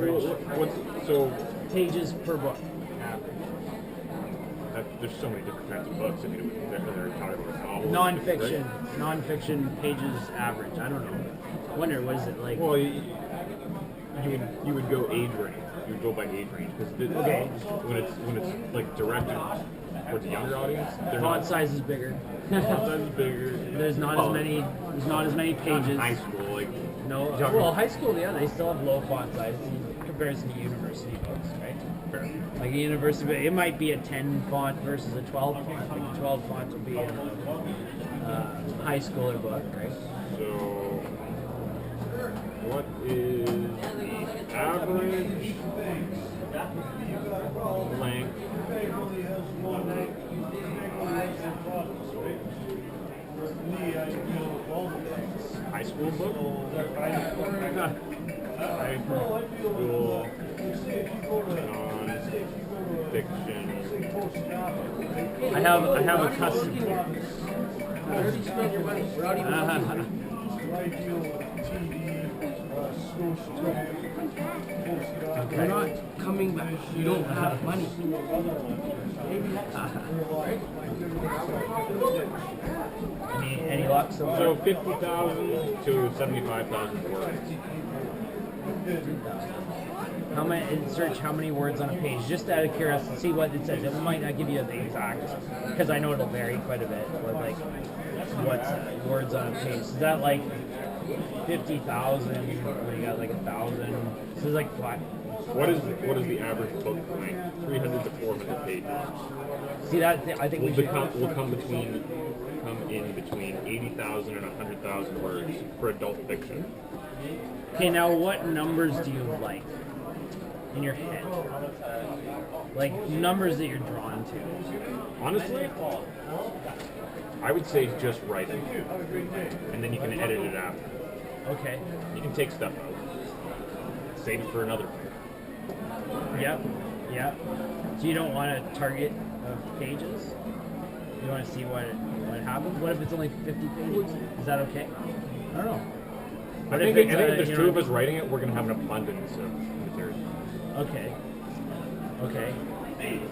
Average. So pages per book. Average. There's so many different kinds of books. I mean, they're talking about novels. Non-fiction. Right? Non-fiction pages average. I don't know. I wonder, what is it like? Well, you would go age range. You would go by age range because when it's like directed towards a younger audience, font size is bigger. Font size is bigger. There's not as many pages. High school, like no. Well, high school, yeah, they still have low font size in comparison to university books, right? Fair. Like a university, it might be a 10 font versus a 12 font. Like a 12 font would be a high schooler book, right? So, what is the average length? High school book? High school non-fiction. I have a custom. Where did you spend your money? You're not coming back. You don't have money. Any luck so far? So 50,000 to 75,000 words. How many? Search how many words on a page, just out of curiosity. See what it says. It might not give you the exact, because I know it'll vary quite a bit. But like, what's words on a page? Is that like 50,000? You got like 1,000. So it's like what? What is the average book length? 300 to 400 pages. See that? I think we'll come in between 80,000 and 100,000 words for adult fiction. Okay, now what numbers do you like in your head? Like numbers that you're drawn to. Honestly, I would say just write it, and then you can edit it after. Okay. You can take stuff out, save it for another. Yep. So you don't want a target of pages? You want to see what happens? What if it's only 50 pages? Is that okay? I don't know. I think if there's two of us writing it, we're going to have an abundance of material. Okay.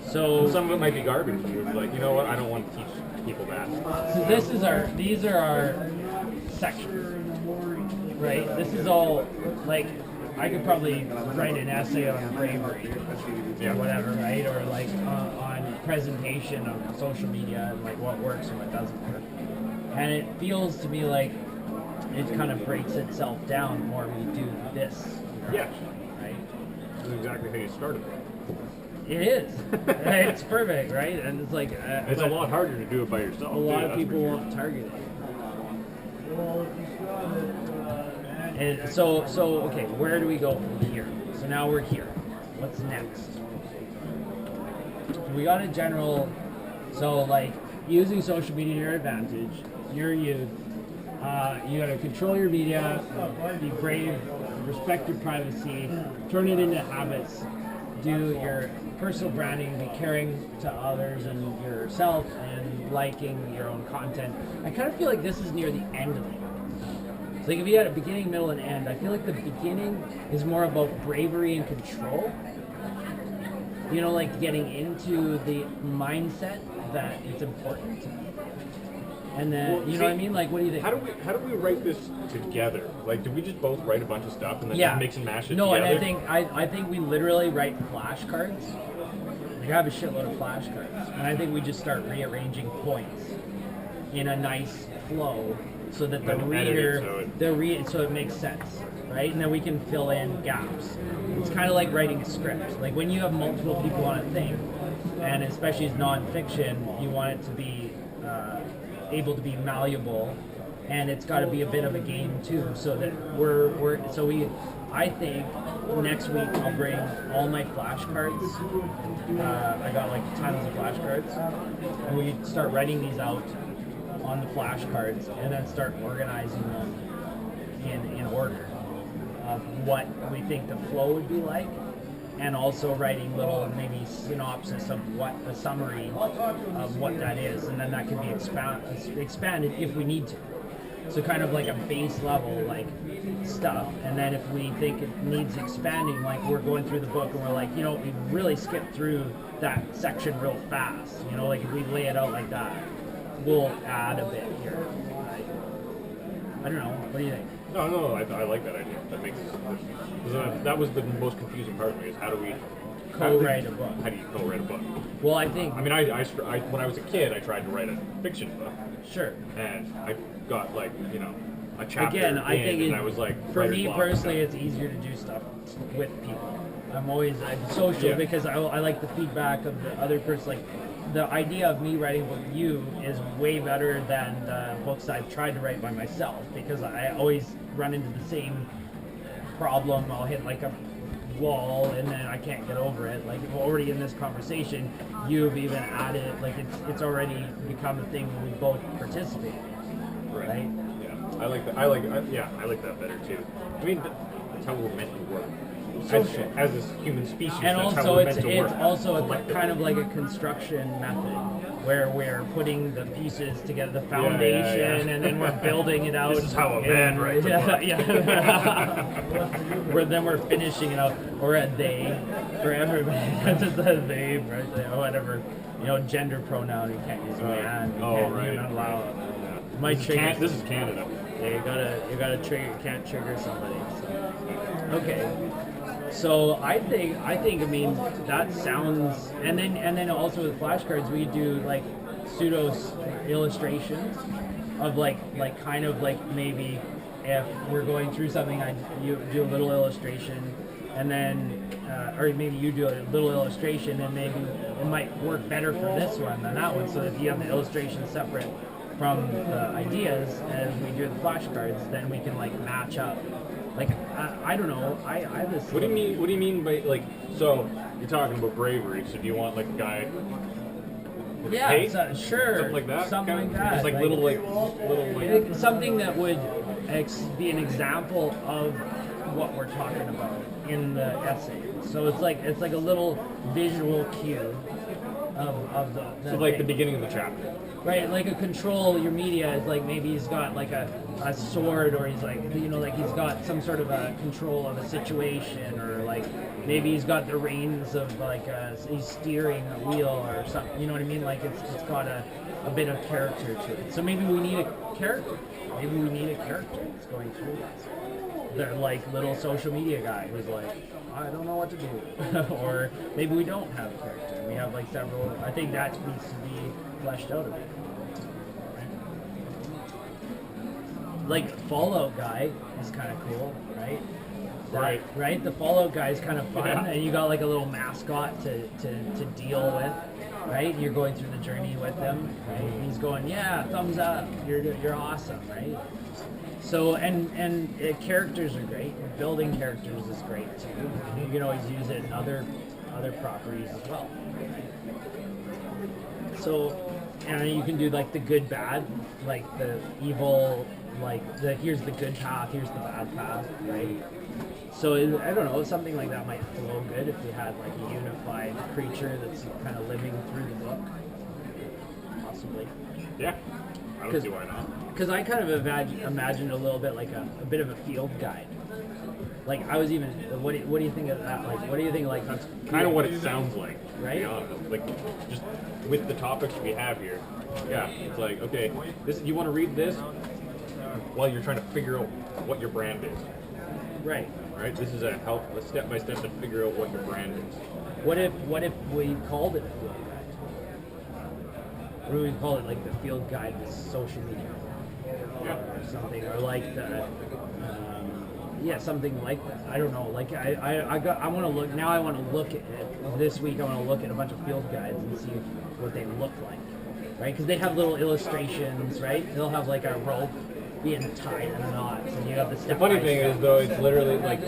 So some of it might be garbage. You're like, you know what? I don't want to teach people that. So these are our sections, right? This is all like, I could probably write an essay on bravery, or whatever, right? Or like on presentation of social media and like what works and what doesn't work. And it feels to me like it kind of breaks itself down the more we do this. Yeah. Right? That's exactly how you started. It is. It's perfect, right? And it's like it's a lot harder to do it by yourself. A lot of people won't target it. And so okay, where do we go from here? So now we're here. What's next? We got a general, so like using social media to your advantage, your youth, you gotta control your media, be brave, respect your privacy, turn it into habits, do your personal branding, be caring to others and yourself, and liking your own content. I kind of feel like this is near the end of it. So like if you had a beginning, middle, and end, I feel like the beginning is more about bravery and control. You know, like getting into the mindset that it's important. And then, you know what I mean? Like, what do you think? How do we write this together? Like, do we just both write a bunch of stuff and then just mix and mash it together? No, and I think we literally write flashcards. Like, I have a shitload of flashcards, and I think we just start rearranging points in a nice flow so that the reader, so it makes sense, right? And then we can fill in gaps. It's kind of like writing a script. Like when you have multiple people on a thing, and especially as nonfiction, you want it to be able to be malleable, and it's got to be a bit of a game too, so that I think next week I'll bring all my flashcards. I got like tons of flashcards, and we start writing these out on the flashcards, and then start organizing them in order of what we think the flow would be like, and also writing little maybe synopsis of what the summary of what that is, and then that can be expanded if we need to. So kind of like a base level like stuff, and then if we think it needs expanding, like we're going through the book and we're like, you know, we really skipped through that section real fast. You know, like if we lay it out like that, we'll add a bit here. Right? I don't know. What do you think? No, I like that idea. That makes that was the most confusing part of me is how do we Co-write a book. How do you co-write a book? Well, I think. I mean, I when I was a kid, I tried to write a fiction book. Sure. And I got like, you know, a chapter Again, I think and I was like, for me personally, it's easier to do stuff with people. I'm social because I like the feedback of the other person. Like the idea of me writing a book with you is way better than the books I've tried to write by myself, because I always run into the same problem. I'll hit like a wall and then I can't get over it. Like already in this conversation, you've even added, like it's already become a thing we both participate in, right? Yeah, I like that. I like that better too. I mean, that's how we're meant to work. As a human species, and that's also how we're it's meant to work. also a kind of like a construction method where we're putting the pieces together, the foundation, and then we're building it out. This is how a man writes a book. Then we're finishing it out, or a they, for everybody. That's just a they, right? There, whatever, you know, gender pronoun. You can't use man. You're not allowed. This is Canada. Yeah, you gotta trigger. You can't trigger somebody. So. Okay. So I think I mean that sounds, and then also with flashcards we do like pseudo illustrations of like kind of like maybe if we're going through something, you do a little illustration, and then or maybe you do a little illustration, and maybe it might work better for this one than that one. So if you have the illustration separate from the ideas as we do the flashcards, then we can like match up. Like I don't know. I have this. What do you mean by like? So you're talking about bravery. So do you want like a guy? With yeah, sure. Something like that. Something like that. Just like little something that would be an example of what we're talking about in the essay. So it's like a little visual cue of the so like thing. the beginning of the chapter. Right, like a control your media is like maybe he's got like a sword, or he's like, you know, like he's got some sort of a control of a situation, or like maybe he's got the reins of like he's steering a wheel or something, you know what I mean? Like it's got a bit of character to it. So maybe we need a character. Maybe we need a character that's going through this. They're like little social media guy who's like, I don't know what to do. Or maybe we don't have a character. We have like several. I think that needs to be fleshed out a bit. Like Fallout guy is kind of cool, right? Right. The Fallout guy is kind of fun, and you got like a little mascot to deal with, right? You're going through the journey with him, right? He's going, yeah, thumbs up. You're awesome, right? So and characters are great. Building characters is great too. You can always use it in other properties as well. So, and you can do like the good bad, like the evil, like here's the good path, here's the bad path, right? So I don't know, something like that might flow good if we had like a unified creature that's kind of living through the book, possibly. Yeah, I don't see why not. Because I kind of imagined a little bit like a bit of a field guide. Like I was even, what do you think of that? Like, what do you think? Like that's kind of what it sounds like, right? To be honest. Like just with the topics we have here, yeah, it's like okay, this you want to read this while you're trying to figure out what your brand is. Right. Right. This is a step by step to figure out what your brand is. What if we called it a field guide? What do we call it? Like the field guide to social media, or something, or like the. Something like that. I don't know. Like I want to look now. I want to look at this week. I want to look at a bunch of field guides and see what they look like, right? Because they have little illustrations, right? They'll have like a rope being tied in knots, and you have the step. The funny thing is, though, it's literally like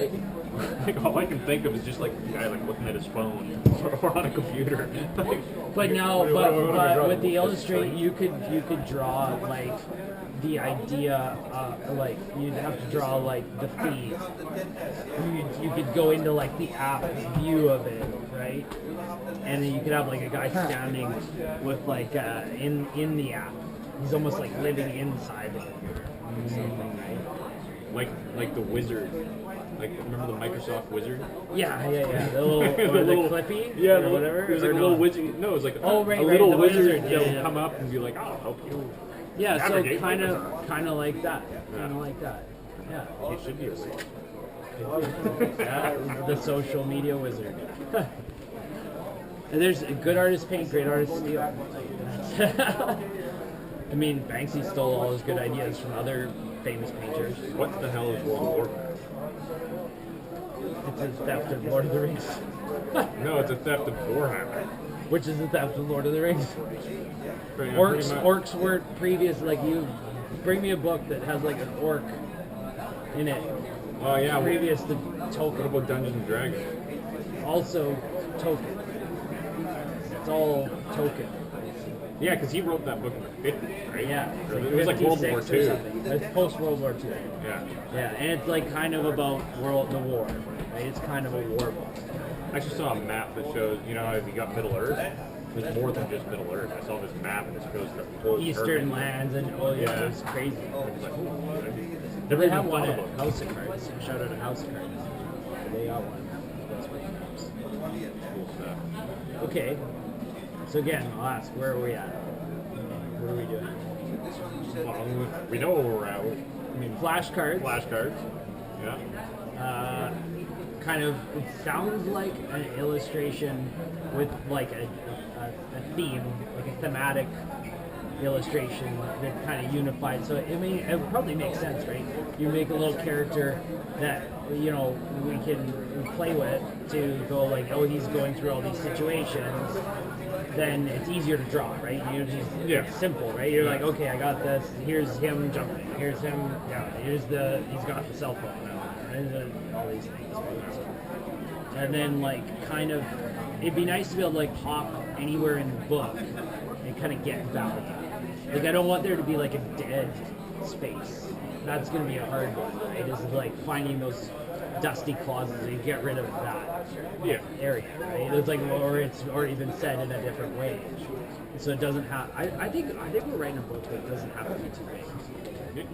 all I can think of is just like a guy like looking at his phone or on a computer. But with the illustrate, you could draw like the idea, like you'd have to draw like the feed. You could go into like the app view of it, right? And then you could have like a guy standing with like in the app. He's almost like living inside it. something, right? Like the wizard. Like, remember the Microsoft wizard? Yeah. The little, the clippy, yeah, or whatever. It was like or a little no? wizard. No, it was like Oh, a right, little the wizard wizard, that would yeah. come up and be like, "I'll help you." Yeah, so navigate kind Microsoft. of like that. Yeah. Kind of like that. Yeah. It should be a wizard. Yeah, the social media wizard. And there's good artists paint, great artists steal. I mean, Banksy stole all his good ideas from other famous painters. What the hell is World of Warcraft? It's a theft of Lord of the Rings. No, it's a theft of Warhammer. Which is a theft of Lord of the Rings. Pretty Orcs, much. orcs were previous, like you bring me a book that has like an orc in it. Oh yeah. Previous to What Tolkien. about Dungeons and Dragons? Also Tolkien. It's all Tolkien. Yeah, because he wrote that book in the 50s, right? Yeah. It was like World War 56 or II. something. It's post World War II. Yeah. Yeah, and it's like kind of about the war. Right? It's kind of a war book. I actually saw a map that shows, you know how if you got Middle Earth? There's more than just Middle Earth. I saw this map and it shows the whole Eastern Turkish- lands and oh yeah, Yeah. it's crazy. I was like, ooh, that'd be- They never have even one thought at about it. House of Cards. Shout out to House of Cards. They got one. That's what it Cool stuff. is. Okay. So again, I'll ask, where are we at? What are we doing? Well, we know where we're at. I mean, Flashcards. flashcards. Yeah. Kind of, it sounds like an illustration with like a theme, like a thematic illustration that kind of unified. So I mean, it probably makes sense, right? You make a little character that we can play with to go like, oh, he's going through all these situations. Then it's easier to draw, right? It's simple, right? You're like, okay, I got this. Here's him jumping. Here's him. Yeah. He's got the cell phone now. And all these things, right? So, and then like kind of, it'd be nice to be able to like hop anywhere in the book and kind of get value. Like I don't want there to be like a dead space. That's gonna be a hard one, right? Is like finding those dusty clauses and get rid of that area, right? It's like, or it's already been said in a different way, so it doesn't have. I think we're writing a book that doesn't have to be too big.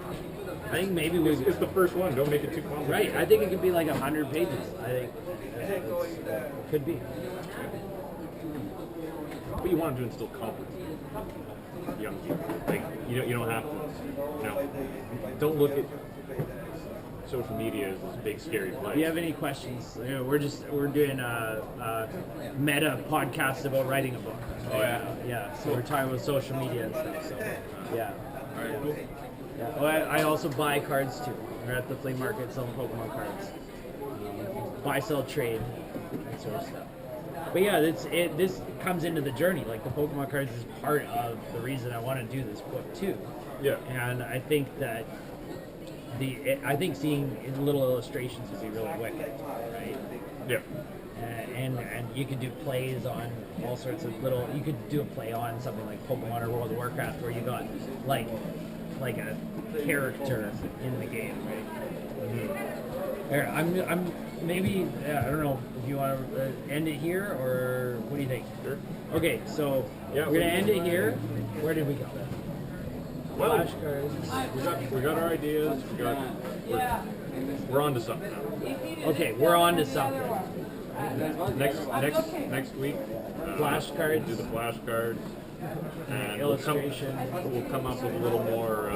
I think maybe It's the first one. Don't make it too complicated. right. I think it could be like 100 pages. I think it could be. But you want to instill confidence in young people. Like you don't have to. Don't look at social media as this big scary place. Do you have any questions? We're doing a meta podcast about writing a book. Oh yeah. Yeah. So we're talking about social media and stuff. So yeah. All right. Cool. Yeah. Well, I also buy cards too. We're at the flea market selling Pokemon cards. Buy, sell, trade, that sort of stuff. But yeah, this comes into the journey. Like the Pokemon cards is part of the reason I want to do this book too. Yeah. And I think that seeing little illustrations would be really wicked, right? Yeah. And you could do plays on all sorts of little. You could do a play on something like Pokemon or World of Warcraft, where you got like a character in the game, right? Mm-hmm. Here, I'm maybe I don't know if you want to end it here or what do you think? Sure. Okay, so Yeah, we're gonna end it here. Where did we go? Well, Flashcards. we got our ideas. We're on to something now. Okay, we're on to something. Next week. Flashcards. We'll do the flashcards. And Illustration. We'll come up with a little more.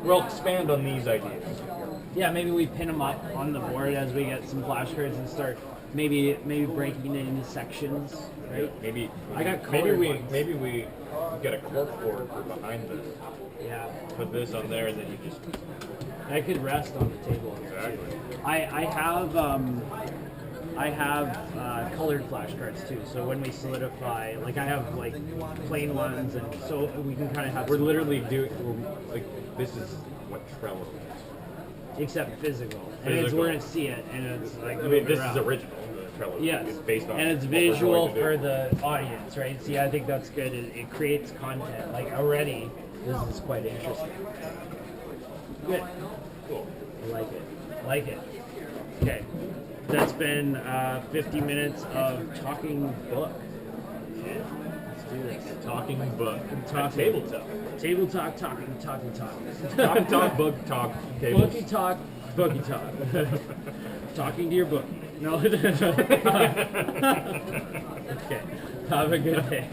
We'll expand on these ideas. Yeah, maybe we pin them up on the board as we get some flashcards and start maybe breaking it into sections, right? Maybe I got colored ones. maybe we get a corkboard for behind this. Yeah, Put this on there, and then you just I could rest on the table. exactly. I have colored flashcards too. So when we solidify, like I have like plain ones, and so we can kind of have. We're literally like this is what Trello is. Except physical, and we're gonna see it, and it's like I mean, this around. is original. The Trello Yes, is based on and it's what we're going visual to do. for the audience, right? See, I think that's good. It creates content. Like already, this is quite interesting. Good. Cool. I like it. Like it. Okay. That's been 50 minutes of talking book. Yeah. Let's do this. Talking book. Talk Table talk. Table talk, talking Talk, book talk, tables. Bookie talk, bookie talk. Talking to your book. No. Okay. Have a good day.